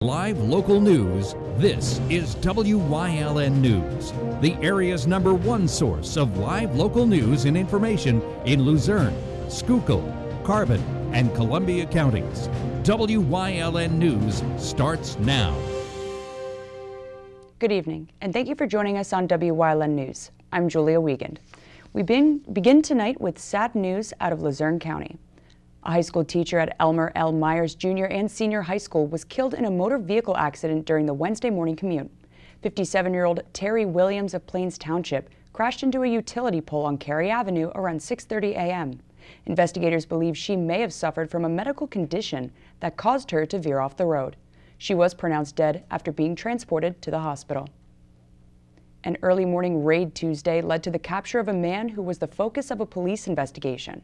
Live local news, this is WYLN News, the area's #1 source of live local news and information in Luzerne, Schuylkill, Carbon, and Columbia counties. WYLN News starts now. Good evening, and thank you for joining us on WYLN News. I'm Julia Wiegand. We begin tonight with sad news out of Luzerne County. A high school teacher at Elmer L. Myers Junior and Senior High School was killed in a motor vehicle accident during the Wednesday morning commute. 57-year-old Terry Williams of Plains Township crashed into a utility pole on Cary Avenue around 6:30 a.m. Investigators believe she may have suffered from a medical condition that caused her to veer off the road. She was pronounced dead after being transported to the hospital. An early morning raid Tuesday led to the capture of a man who was the focus of a police investigation.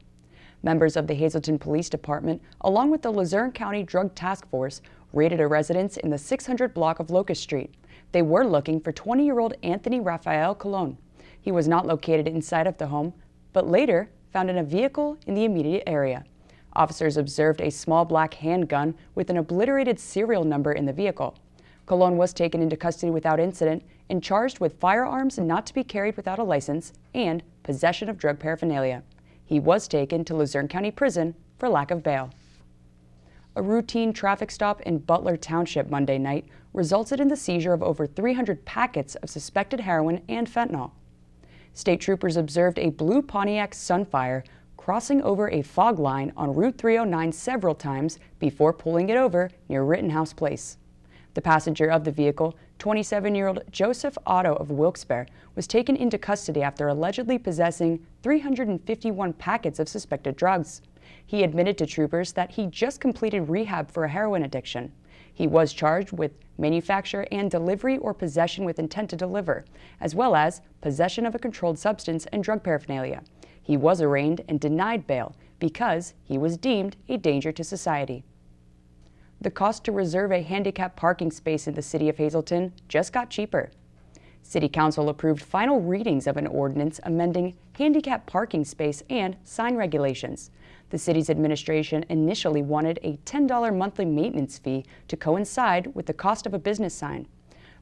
Members of the Hazleton Police Department, along with the Luzerne County Drug Task Force, raided a residence in the 600 block of Locust Street. They were looking for 20-year-old Anthony Rafael Colon. He was not located inside of the home, but later found in a vehicle in the immediate area. Officers observed a small black handgun with an obliterated serial number in the vehicle. Colon was taken into custody without incident and charged with firearms not to be carried without a license and possession of drug paraphernalia. He was taken to Luzerne County Prison for lack of bail. A routine traffic stop in Butler Township Monday night resulted in the seizure of over 300 packets of suspected heroin and fentanyl. State troopers observed a blue Pontiac Sunfire crossing over a fog line on Route 309 several times before pulling it over near Rittenhouse Place. The passenger of the vehicle, 27-year-old Joseph Otto of Wilkes-Barre, was taken into custody after allegedly possessing 351 packets of suspected drugs. He admitted to troopers that he just completed rehab for a heroin addiction. He was charged with manufacture and delivery or possession with intent to deliver, as well as possession of a controlled substance and drug paraphernalia. He was arraigned and denied bail because he was deemed a danger to society. The cost to reserve a handicap parking space in the city of Hazleton just got cheaper. City Council approved final readings of an ordinance amending handicap parking space and sign regulations. The city's administration initially wanted a $10 monthly maintenance fee to coincide with the cost of a business sign.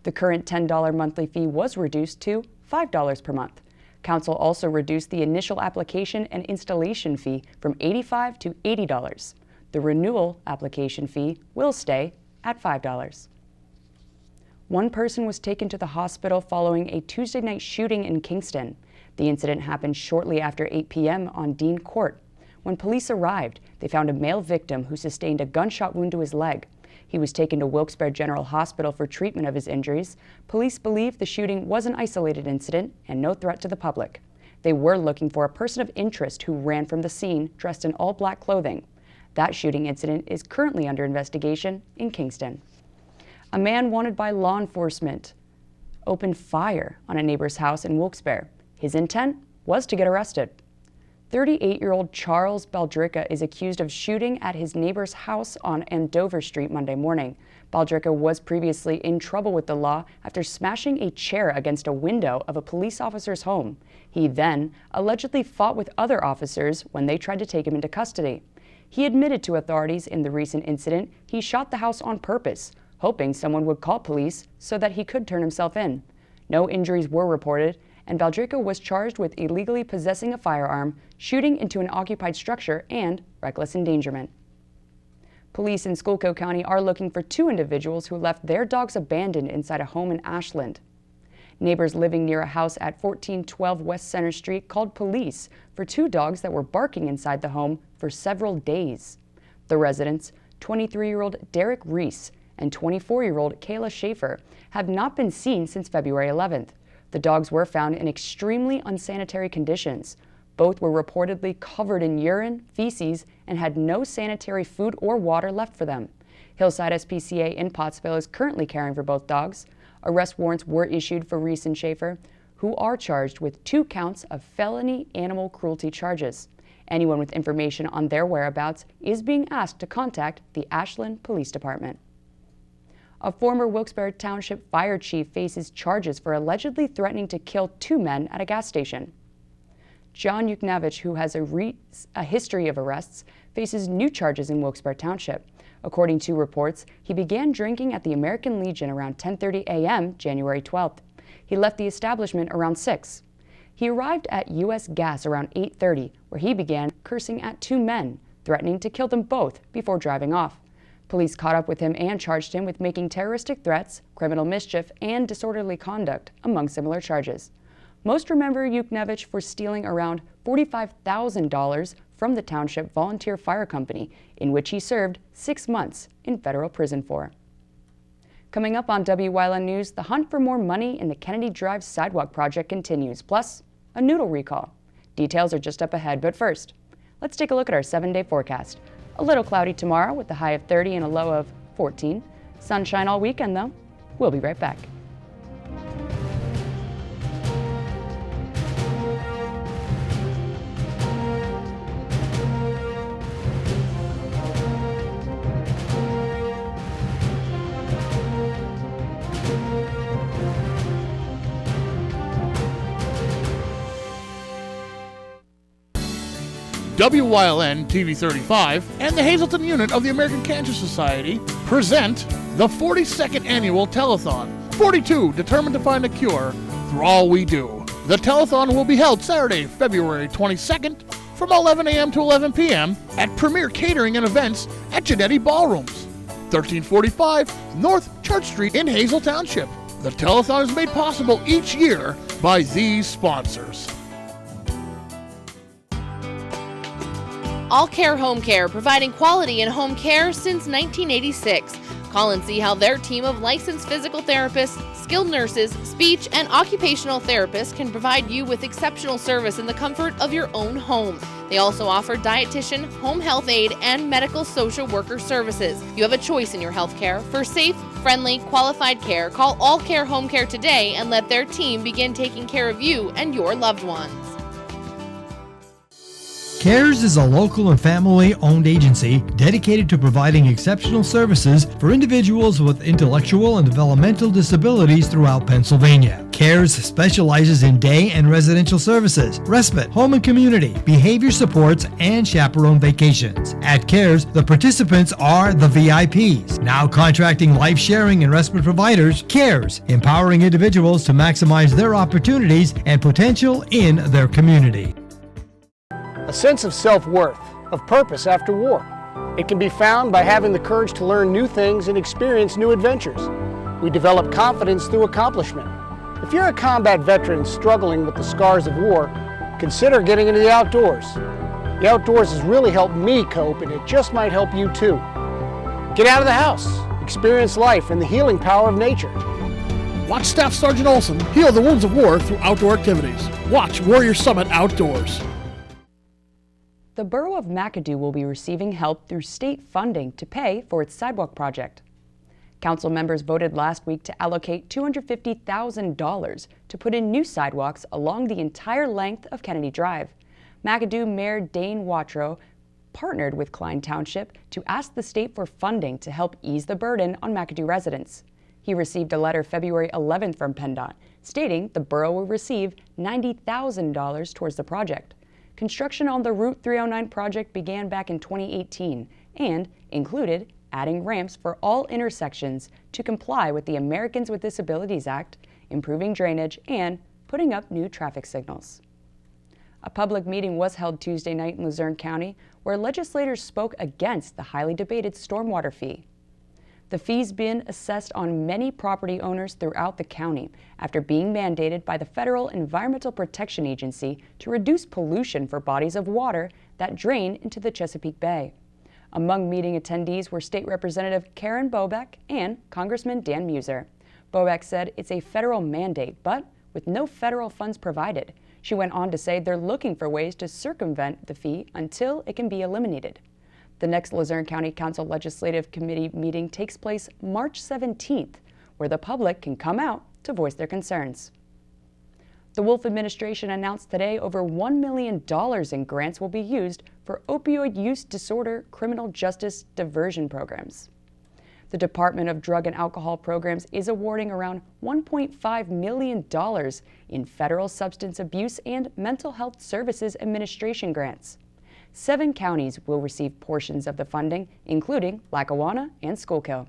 The current $10 monthly fee was reduced to $5 per month. Council also reduced the initial application and installation fee from $85 to $80. The renewal application fee will stay at $5. One person was taken to the hospital following a Tuesday night shooting in Kingston. The incident happened shortly after 8 p.m. on Dean Court. When police arrived, they found a male victim who sustained a gunshot wound to his leg. He was taken to Wilkes-Barre General Hospital for treatment of his injuries. Police believe the shooting was an isolated incident and no threat to the public. They were looking for a person of interest who ran from the scene dressed in all black clothing. That shooting incident is currently under investigation in Kingston. A man wanted by law enforcement opened fire on a neighbor's house in Wilkes-Barre. His intent was to get arrested. 38-year-old Charles Baldrica is accused of shooting at his neighbor's house on Andover Street Monday morning. Baldrica was previously in trouble with the law after smashing a chair against a window of a police officer's home. He then allegedly fought with other officers when they tried to take him into custody. He admitted to authorities in the recent incident he shot the house on purpose, hoping someone would call police so that he could turn himself in. No injuries were reported, and Baldrica was charged with illegally possessing a firearm, shooting into an occupied structure, and reckless endangerment. Police in Schuylkill County are looking for 2 individuals who left their dogs abandoned inside a home in Ashland. Neighbors living near a house at 1412 West Center Street called police for 2 dogs that were barking inside the home for several days. The residents, 23-year-old Derek Reese and 24-year-old Kayla Schaefer, have not been seen since February 11th. The dogs were found in extremely unsanitary conditions. Both were reportedly covered in urine, feces, and had no sanitary food or water left for them. Hillside SPCA in Pottsville is currently caring for both dogs. Arrest warrants were issued for Reese and Schaefer, who are charged with 2 counts of felony animal cruelty charges. Anyone with information on their whereabouts is being asked to contact the Ashland Police Department. A former Wilkes-Barre Township fire chief faces charges for allegedly threatening to kill 2 men at a gas station. John Yuknavich, who has a history of arrests, faces new charges in Wilkes-Barre Township. According to reports, he began drinking at the American Legion around 10:30 a.m. January 12th. He left the establishment around 6. He arrived at U.S. Gas around 8:30, where he began cursing at two men, threatening to kill them both before driving off. Police caught up with him and charged him with making terroristic threats, criminal mischief, and disorderly conduct, among similar charges. Most remember Yuknevich for stealing around $45,000 from the Township Volunteer Fire Company, in which he served 6 months in federal prison for. Coming up on Wyln News, the hunt for more money in the Kennedy Drive sidewalk project continues, plus a noodle recall. Details are just up ahead, but first, let's take a look at our 7-day forecast. A little cloudy tomorrow with a high of 30 and a low of 14. Sunshine all weekend, though. We'll be right back. Wyln TV 35 and the Hazleton unit of the American Cancer Society present the 42nd annual telethon. 42 determined to find a cure through all we do. The telethon will be held Saturday, February 22nd from 11 a.m. to 11 p.m. at Premier Catering and Events at Genetti Ballrooms, 1345 North Church Street in Hazel Township. The telethon is made possible each year by these sponsors. All Care Home Care, providing quality in home care since 1986. Call and see how their team of licensed physical therapists, skilled nurses, speech, and occupational therapists can provide you with exceptional service in the comfort of your own home. They also offer dietitian, home health aide, and medical social worker services. You have a choice in your health care. For safe, friendly, qualified care, call All Care Home Care today and let their team begin taking care of you and your loved ones. CARES is a local and family-owned agency dedicated to providing exceptional services for individuals with intellectual and developmental disabilities throughout Pennsylvania. CARES specializes in day and residential services, respite, home and community, behavior supports, and chaperone vacations. At CARES, the participants are the VIPs. Now contracting life-sharing and respite providers, CARES, empowering individuals to maximize their opportunities and potential in their community. A sense of self-worth, of purpose after war. It can be found by having the courage to learn new things and experience new adventures. We develop confidence through accomplishment. If you're a combat veteran struggling with the scars of war, consider getting into the outdoors. The outdoors has really helped me cope, and it just might help you too. Get out of the house, experience life and the healing power of nature. Watch Staff Sergeant Olson heal the wounds of war through outdoor activities. Watch Warrior Summit Outdoors. The borough of McAdoo will be receiving help through state funding to pay for its sidewalk project. Council members voted last week to allocate $250,000 to put in new sidewalks along the entire length of Kennedy Drive. McAdoo Mayor Dane Watrow partnered with Klein Township to ask the state for funding to help ease the burden on McAdoo residents. He received a letter February 11th from PennDOT stating the borough will receive $90,000 towards the project. Construction on the Route 309 project began back in 2018 and included adding ramps for all intersections to comply with the Americans with Disabilities Act, improving drainage, and putting up new traffic signals. A public meeting was held Tuesday night in Luzerne County where legislators spoke against the highly debated stormwater fee. The fee's been assessed on many property owners throughout the county after being mandated by the Federal Environmental Protection Agency to reduce pollution for bodies of water that drain into the Chesapeake Bay. Among meeting attendees were State Representative Karen Bobeck and Congressman Dan Muser. Bobeck said it's a federal mandate, but with no federal funds provided. She went on to say they're looking for ways to circumvent the fee until it can be eliminated. The next Luzerne County Council Legislative Committee meeting takes place March 17th, where the public can come out to voice their concerns. The Wolf administration announced today over $1 million in grants will be used for opioid use disorder criminal justice diversion programs. The Department of Drug and Alcohol Programs is awarding around $1.5 million in federal substance abuse and mental health services administration grants. 7 counties will receive portions of the funding, including Lackawanna and Schuylkill.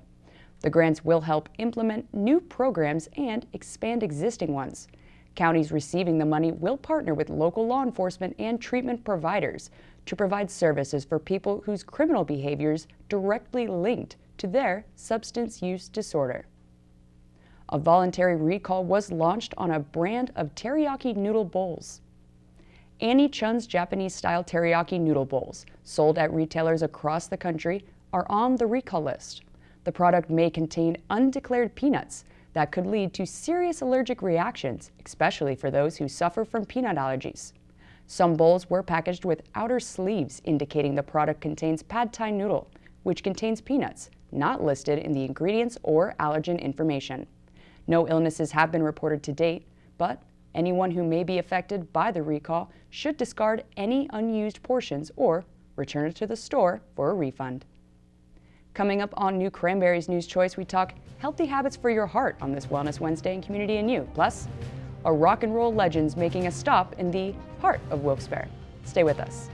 The grants will help implement new programs and expand existing ones. Counties receiving the money will partner with local law enforcement and treatment providers to provide services for people whose criminal behaviors directly linked to their substance use disorder. A voluntary recall was launched on a brand of teriyaki noodle bowls. Annie Chun's Japanese-style teriyaki noodle bowls, sold at retailers across the country, are on the recall list. The product may contain undeclared peanuts that could lead to serious allergic reactions, especially for those who suffer from peanut allergies. Some bowls were packaged with outer sleeves indicating the product contains pad thai noodle, which contains peanuts, not listed in the ingredients or allergen information. No illnesses have been reported to date, but anyone who may be affected by the recall should discard any unused portions or return it to the store for a refund. Coming up on New Cranberry's News Choice, we talk healthy habits for your heart on this Wellness Wednesday in Community and You. Plus, a rock and roll legend's making a stop in the heart of Wilkes-Barre. Stay with us.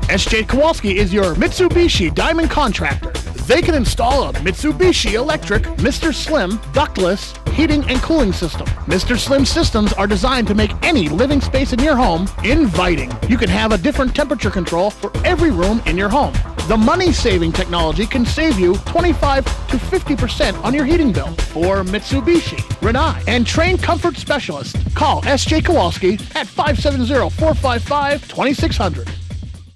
SJ Kowalski is your Mitsubishi Diamond Contractor. They can install a Mitsubishi electric Mr. Slim ductless heating and cooling system. Mr. Slim systems are designed to make any living space in your home inviting. You can have a different temperature control for every room in your home. The money-saving technology can save you 25 to 50% on your heating bill. For Mitsubishi, Renai, and trained comfort specialists, call SJ Kowalski at 570-455-2600.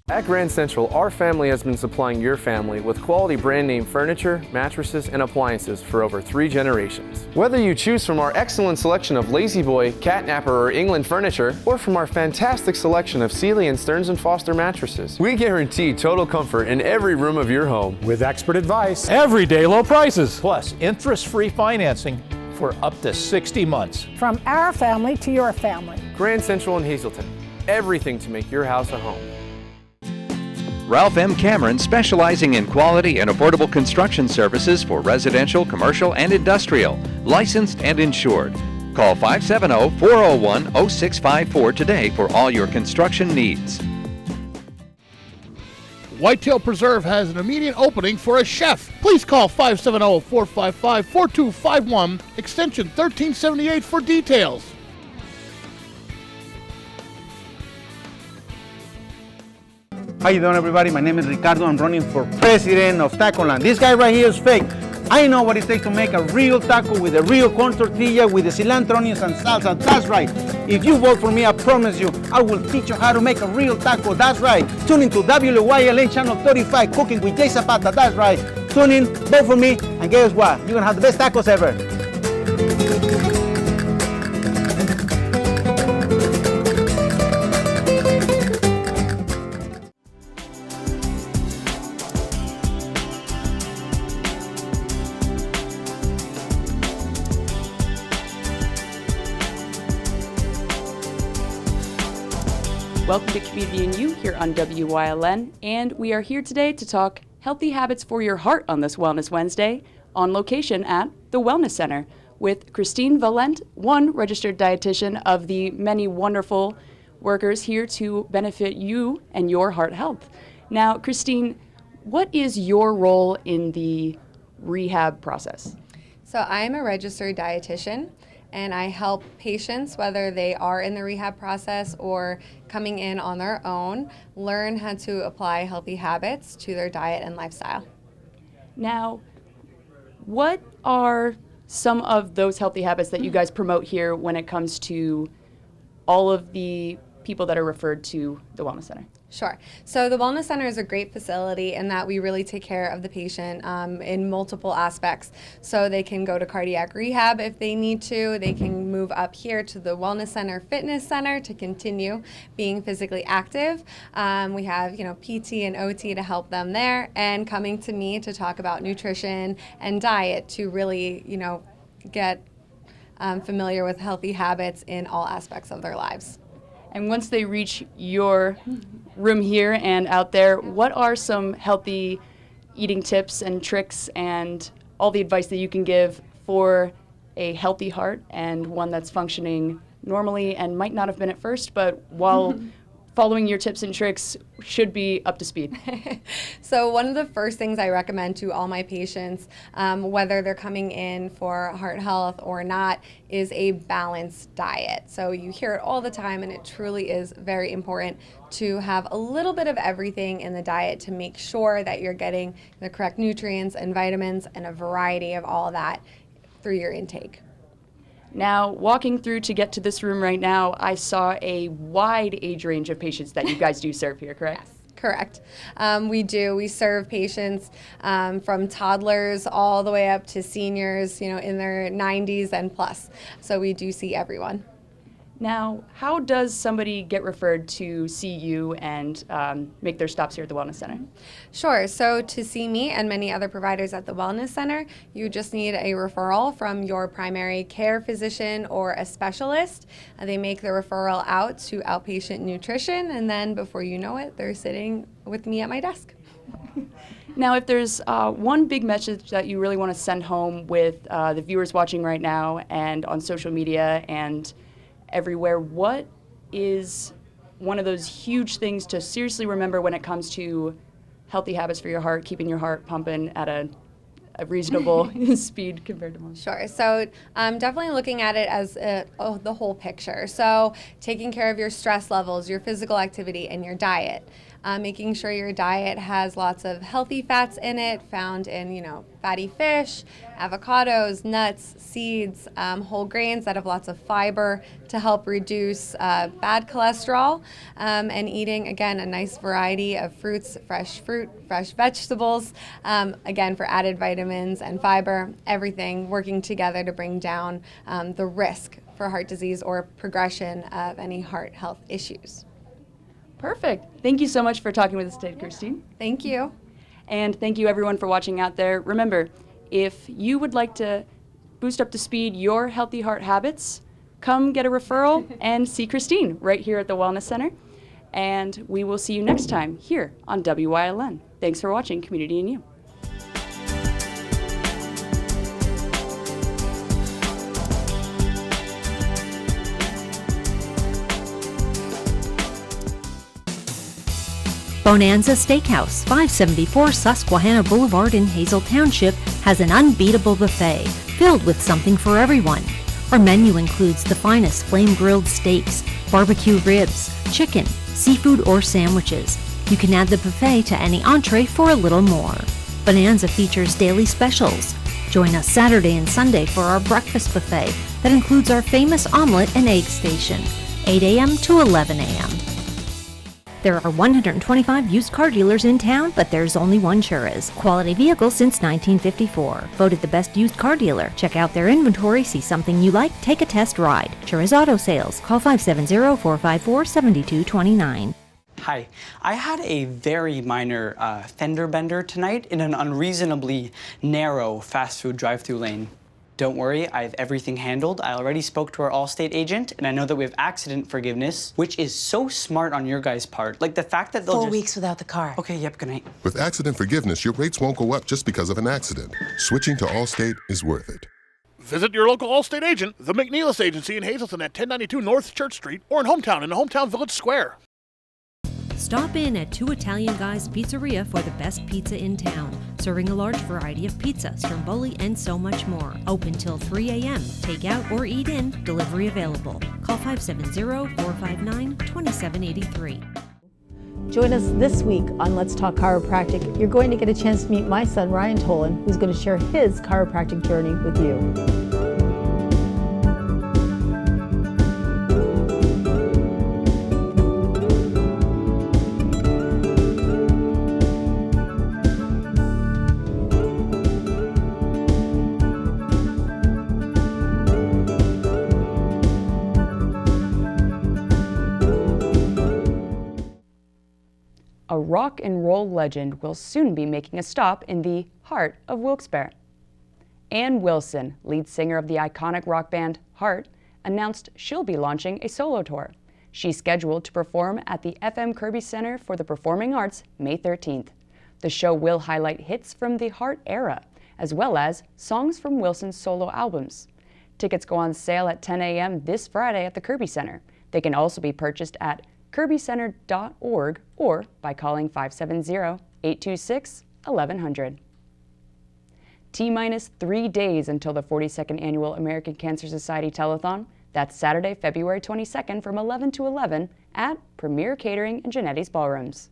At Grand Central, our family has been supplying your family with quality brand name furniture, mattresses, and appliances for over 3 generations. Whether you choose from our excellent selection of Lazy Boy, Catnapper, or England furniture, or from our fantastic selection of Sealy and Stearns & Foster mattresses, we guarantee total comfort in every room of your home. With expert advice, everyday low prices, plus interest-free financing for up to 60 months. From our family to your family. Grand Central in Hazleton. Everything to make your house a home. Ralph M. Cameron, specializing in quality and affordable construction services for residential, commercial, and industrial, licensed and insured. Call 570-401-0654 today for all your construction needs. Whitetail Preserve has an immediate opening for a chef. Please call 570-455-4251, extension 1378 for details. How you doing, everybody? My name is Ricardo. I'm running for president of Tacoland. This guy right here is fake. I know what it takes to make a real taco with a real corn tortilla with the cilantro, onions, and salsa. That's right. If you vote for me, I promise you, I will teach you how to make a real taco. That's right. Tune into WYLN Channel 35, Cooking with Jay Zapata. That's right. Tune in, vote for me, and guess what? You're going to have the best tacos ever. Welcome to Community and You here on WYLN, and we are here today to talk healthy habits for your heart on this Wellness Wednesday on location at the Wellness Center with Christine Valent, one registered dietitian of the many wonderful workers here to benefit you and your heart health. Now, Christine, what is your role in the rehab process? So I'm a registered dietitian, and I help patients, whether they are in the rehab process or coming in on their own, learn how to apply healthy habits to their diet and lifestyle. Now, what are some of those healthy habits that you guys promote here when it comes to all of the people that are referred to the Wellness Center? Sure. So the Wellness Center is a great facility in that we really take care of the patient in multiple aspects. So they can go to cardiac rehab if they need to. They can move up here to the Wellness Center Fitness Center to continue being physically active. We have, PT and OT to help them there, and coming to me to talk about nutrition and diet to really, get familiar with healthy habits in all aspects of their lives. And once they reach your room here and out there, what are some healthy eating tips and tricks and all the advice that you can give for a healthy heart and one that's functioning normally and might not have been at first, but while following your tips and tricks should be up to speed? So one of the first things I recommend to all my patients, whether they're coming in for heart health or not, is a balanced diet. So you hear it all the time, and it truly is very important to have a little bit of everything in the diet to make sure that you're getting the correct nutrients and vitamins and a variety of all of that through your intake. Now, walking through to get to this room right now, I saw a wide age range of patients that you guys do serve here, correct? Yes, correct. We do. We serve patients from toddlers all the way up to seniors, in their 90s and plus. So we do see everyone. Now, how does somebody get referred to see you and make their stops here at the Wellness Center? Sure. So to see me and many other providers at the Wellness Center, you just need a referral from your primary care physician or a specialist. They make the referral out to outpatient nutrition, and then before you know it, they're sitting with me at my desk. Now, if there's one big message that you really want to send home with the viewers watching right now and on social media and everywhere, what is one of those huge things to seriously remember when it comes to healthy habits for your heart, keeping your heart pumping at a reasonable speed compared to most? Sure. So definitely looking at it as the whole picture. So taking care of your stress levels, your physical activity, and your diet. Making sure your diet has lots of healthy fats in it, found in, fatty fish, avocados, nuts, seeds, whole grains that have lots of fiber to help reduce bad cholesterol, and eating, again, a nice variety of fruit, fresh vegetables, again, for added vitamins and fiber, everything working together to bring down the risk for heart disease or progression of any heart health issues. Perfect. Thank you so much for talking with us today, Christine. Thank you. And thank you everyone for watching out there. Remember, if you would like to boost up to speed your healthy heart habits, come get a referral and see Christine right here at the Wellness Center. And we will see you next time here on WYLN. Thanks for watching Community and You. Bonanza Steakhouse, 574 Susquehanna Boulevard in Hazel Township, has an unbeatable buffet filled with something for everyone. Our menu includes the finest flame-grilled steaks, barbecue ribs, chicken, seafood, or sandwiches. You can add the buffet to any entree for a little more. Bonanza features daily specials. Join us Saturday and Sunday for our breakfast buffet that includes our famous omelet and egg station, 8 a.m. to 11 a.m. There are 125 used car dealers in town, but there's only one Churras. Quality vehicle since 1954. Voted the best used car dealer. Check out their inventory, see something you like, take a test ride. Churras Auto Sales. Call 570-454-7229. Hi, I had a very minor fender bender tonight in an unreasonably narrow fast food drive-thru lane. Don't worry, I have everything handled. I already spoke to our Allstate agent, and I know that we have accident forgiveness, which is so smart on your guys' part. Like the fact that they'll 4 weeks without the car. Okay, yep, good night. With accident forgiveness, your rates won't go up just because of an accident. Switching to Allstate is worth it. Visit your local Allstate agent, the McNeilis Agency in Hazleton at 1092 North Church Street, or in Hometown in the Hometown Village Square. Stop in at Two Italian Guys Pizzeria for the best pizza in town, serving a large variety of pizza, stromboli, and so much more. Open till 3 a.m. Take out or eat in. Delivery available. Call 570-459-2783. Join us this week on Let's Talk Chiropractic. You're going to get a chance to meet my son, Ryan Tolan, who's going to share his chiropractic journey with you. A rock and roll legend will soon be making a stop in the heart of Wilkes-Barre. Ann Wilson, lead singer of the iconic rock band Heart, announced she'll be launching a solo tour. She's scheduled to perform at the FM Kirby Center for the Performing Arts May 13th. The show will highlight hits from the Heart era, as well as songs from Wilson's solo albums. Tickets go on sale at 10 a.m. this Friday at the Kirby Center. They can also be purchased at kirbycenter.org or by calling 570-826-1100. T-minus 3 days until the 42nd Annual American Cancer Society Telethon. That's Saturday, February 22nd from 11 to 11 at Premier Catering and Genetti's Ballrooms.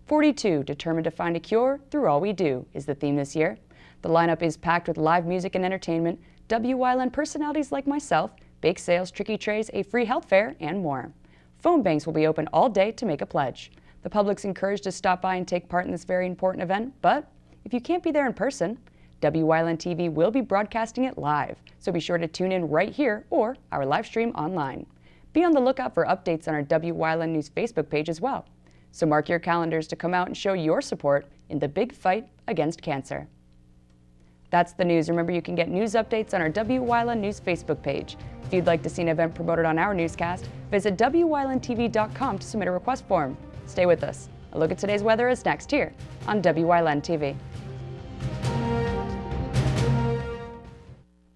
42, determined to find a cure through all we do, is the theme this year. The lineup is packed with live music and entertainment, Wyln personalities like myself, bake sales, tricky trays, a free health fair, and more. Phone banks will be open all day to make a pledge. The public's encouraged to stop by and take part in this very important event, but if you can't be there in person, Wyln TV will be broadcasting it live, so be sure to tune in right here or our live stream online. Be on the lookout for updates on our Wyln News Facebook page as well. So mark your calendars to come out and show your support in the big fight against cancer. That's the news. Remember, you can get news updates on our Wyln News Facebook page. If you'd like to see an event promoted on our newscast, visit WYLNTV.com to submit a request form. Stay with us. A look at today's weather is next here on Wyln TV.